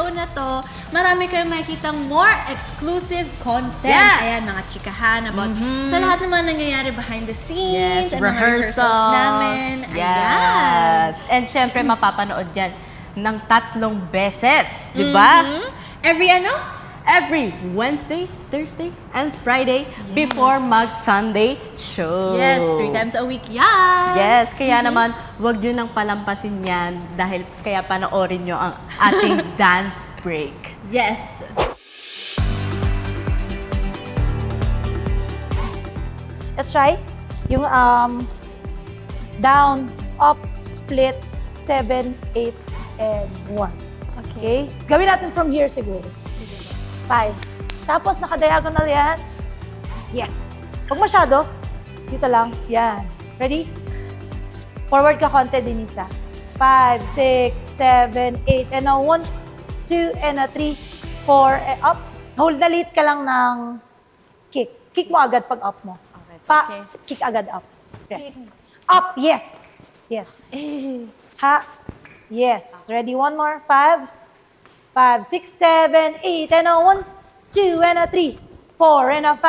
show na to, marami kayong makikitang more exclusive content. Yes. Ayan, mga chikahan about sa lahat naman nangyayari behind the scenes. Yes, and mga rehearsals namin. Yes. Ayan. And syempre, mapapanood yan ng 3 beses. Di ba? Every Wednesday, Thursday, and Friday before mag-Sunday show. Yes, 3 times a week yan. Yes, kaya naman, wag nyo nang palampasin yan dahil kaya panoorin nyo ang ating dance break. Yes. Let's try yung down, up, split, 7, 8, and 1. Okay? Gawin natin from here siguro. 5. Tapos naka-diagonal yan. Yes. Huwag masyado. Dito lang. Yan. Ready? Forward ka konti, Denisa. 5, 6, 7, 8, and a 1, 2, and a 3, 4, and up. Hold na liit ka lang ng kick. Kick mo agad pag up mo. Kick agad up. Yes. Up, yes. Yes. Ha. Yes. Ready? One more. 5, 5, 6, 7, 8, and a 1, 2, and a 3, 4, and a 5,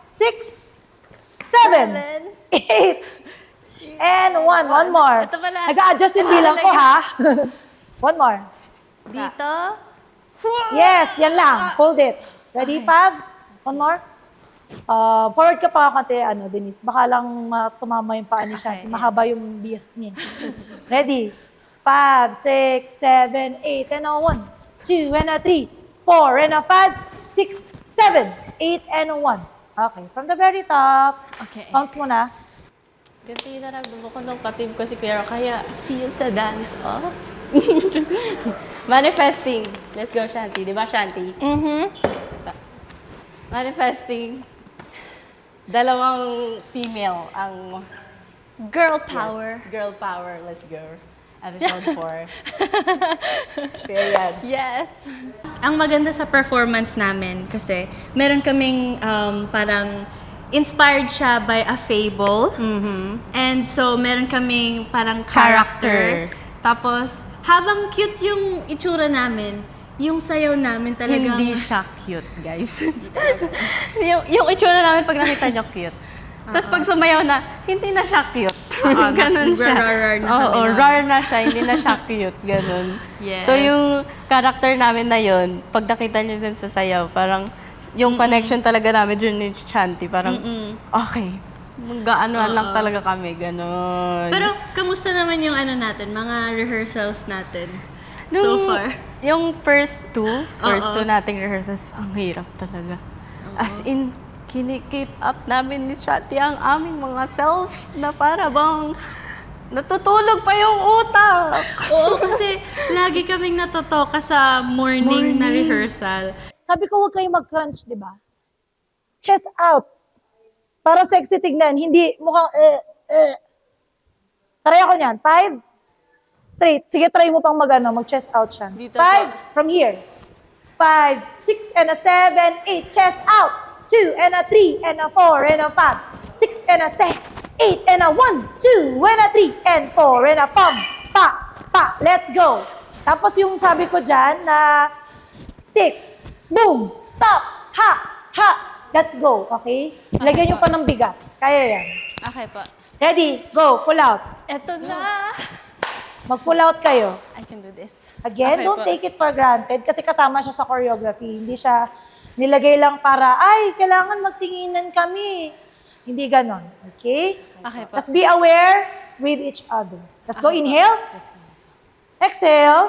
6, 7, 8, and 1. One more. Ito pala. Nag-a-adjust yung bilang ko, ha? One more. Dito. Yes, yan lang. Hold it. Ready? 5. One more. Forward ka pa konti, Denise. Baka lang tumama yung paa ni Shanti. Mahaba yung bias niya. Ready? 5, 6, 7, 8, and a 1, 2, and a 3, 4, and a 5, 6, 7, 8, and a 1. Okay, from the very top. Okay. Counts muna. Ganito yung naramdaman ko nung katib ko si Claire, kaya see you sa dance off. Manifesting. Let's go, Shanti. Di ba, Shanti? Manifesting. 2 female ang Girl power. Yes, girl power. Let's go. Episode 4. Period. Yes. Ang maganda sa performance namin kasi meron kaming parang inspired siya by a fable. And so meron kaming parang character. Tapos habang cute yung itsura namin, yung sayaw namin talagang Hindi siya cute, guys. yung itsura namin pag nakita nyo cute. Tapos pag sumayaw na, hindi na siya cute. Ganun siya. Rar na kami Oo, nun. rar na siya, hindi na siya cute. Ganun. Yes. So yung character namin na yun, pag nakita nyo din sa sayaw, parang yung connection talaga namin dun ni Shanti, parang okay. Gaanoan lang talaga kami, ganun. Pero kamusta naman yung natin, mga rehearsals natin so Nung- far? Yung first two nating rehearsals, ang hirap talaga. As in, kini-keep up namin ni Shanti ang aming mga self na para bang natutulog pa yung utak. Oo, kasi lagi kaming natotoka sa morning na rehearsal. Sabi ko, huwag kayong mag-crunch, di ba? Chest out. Para sexy tignan. Hindi mukhang Try ako niyan. 5. Straight. Sige, try mo pang mag-chest out siya. 5. From here. 5, 6, and a 7, 8. Chest out. 2, and a 3, and a 4, and a 5. 6, and a 7, 8, and a 1, 2, and a 3, and 4, and a pump. Pa. Let's go. Tapos yung sabi ko dyan na stick. Boom. Stop. Ha. Let's go. Okay? Lagyan nyo pa ng bigat. Kaya yan. Okay po. Ready? Go. Full out. Eto na. Mag-full out kayo. I can do this. Again, Okay don't po. take it for granted kasi kasama siya sa choreography. Hindi siya nilagay lang para, ay, kailangan magtinginan kami. Hindi ganon. Okay? Okay po. Let's be aware with each other. Let's go. Inhale. Exhale.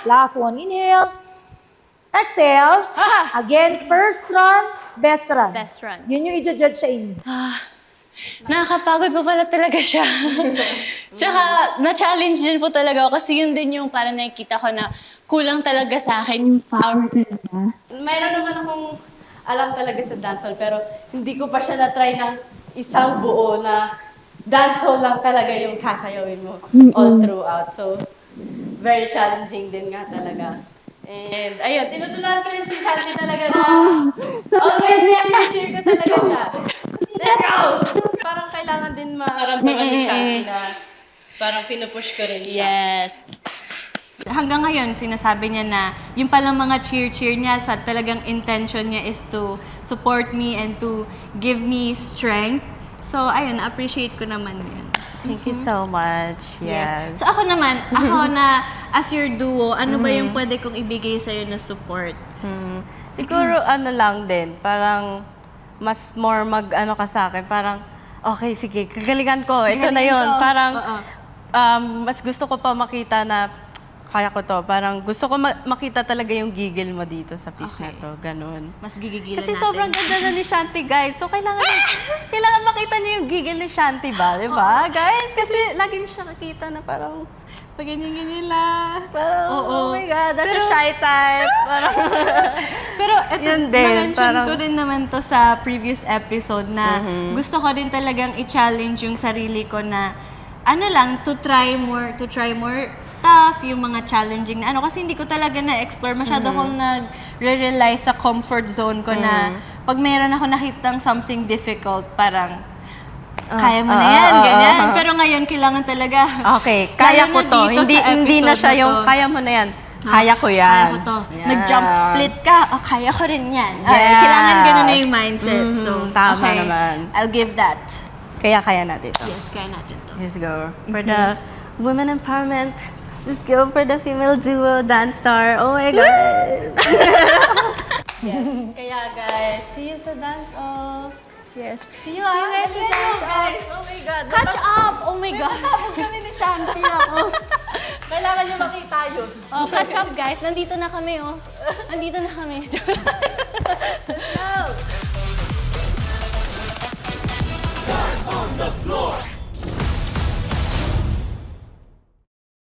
Last one. Inhale. Exhale. Again, first run, best run. Best run. Yun yung i-judge sa inyo. Nakakapagod po pala talaga siya. Tsaka, na-challenge din po talaga ako kasi yun din yung parang nakikita ko na kulang talaga sa akin yung power talaga. Mayroon naman akong alam talaga sa dancehall, pero hindi ko pa siya na-try ng isang buo na dancehall lang talaga yung sasayawin mo all throughout. So, very challenging din nga talaga. And ayun, tinutulungan ko rin si Shanti talaga na always cheer ko talaga siya. Let's go! Parang kailangan din maramdaman ni Shanti na parang pinupush ko rin siya. Yes. hanggang ngayon, sinasabi niya na yung palang mga cheer niya sa talagang intention niya is to support me and to give me strength. So, ayun, appreciate ko naman yun. Thank you so much. Yes. So, ako naman, ako na as your duo, ano ba yung pwede kong ibigay sa'yo na support? Siguro ano lang din, parang mas more mag-ano ka sa akin, parang okay, sige, kagalingan ko, ito na Gagalingan yon. ko. Parang Oo. mas gusto ko pa makita na kaya ko to. Parang gusto ko makita talaga yung gigil mo dito sa piece na Okay. to, ganun. Mas gigigilan Kasi natin. sobrang ganda na ni Shanti, guys. So, kailangan makita niyo yung gigil ni Shanti ba? Di ba, guys? Kasi lagi mo siya nakita na parang, Pag ganyan-ganyan lang. parang, Oo. oh my God, that's a shy type. Parang, Pero ito, Yun din, na-mention parang- ko rin naman to sa previous episode na gusto ko din talagang i-challenge yung sarili ko na ano lang, to try more stuff, yung mga challenging na ano. Kasi hindi ko talaga na-explore. Masyado akong nagre-rely sa comfort zone ko na pag mayroon ako nakitang something difficult, parang kaya mo na yan, ganyan. Pero ngayon, kailangan talaga. okay, kaya Lalo ko na to. dito Hindi sa hindi na episode siya na yung to. kaya mo na yan. Kaya ko yan. Kaya ko to. Yan. Nag-jump split ka, kaya ko rin yan. Ay, Yes. kailangan ganun na yung mindset. So, Tama okay, naman. I'll give that. Kaya natin to. Yes, kaya natin to. Let's go. For the women empowerment, let's go for the female duo dance star. Oh my God! Yes. Kaya guys, see you sa dance off. Yes. See you guys sa dance off. Oh my God. Catch up! Oh my gosh! Tapos kami ni Shanti ako. Kailangan niyo makita yun. Oh, catch up guys. Nandito na kami, oh. Nandito na kami.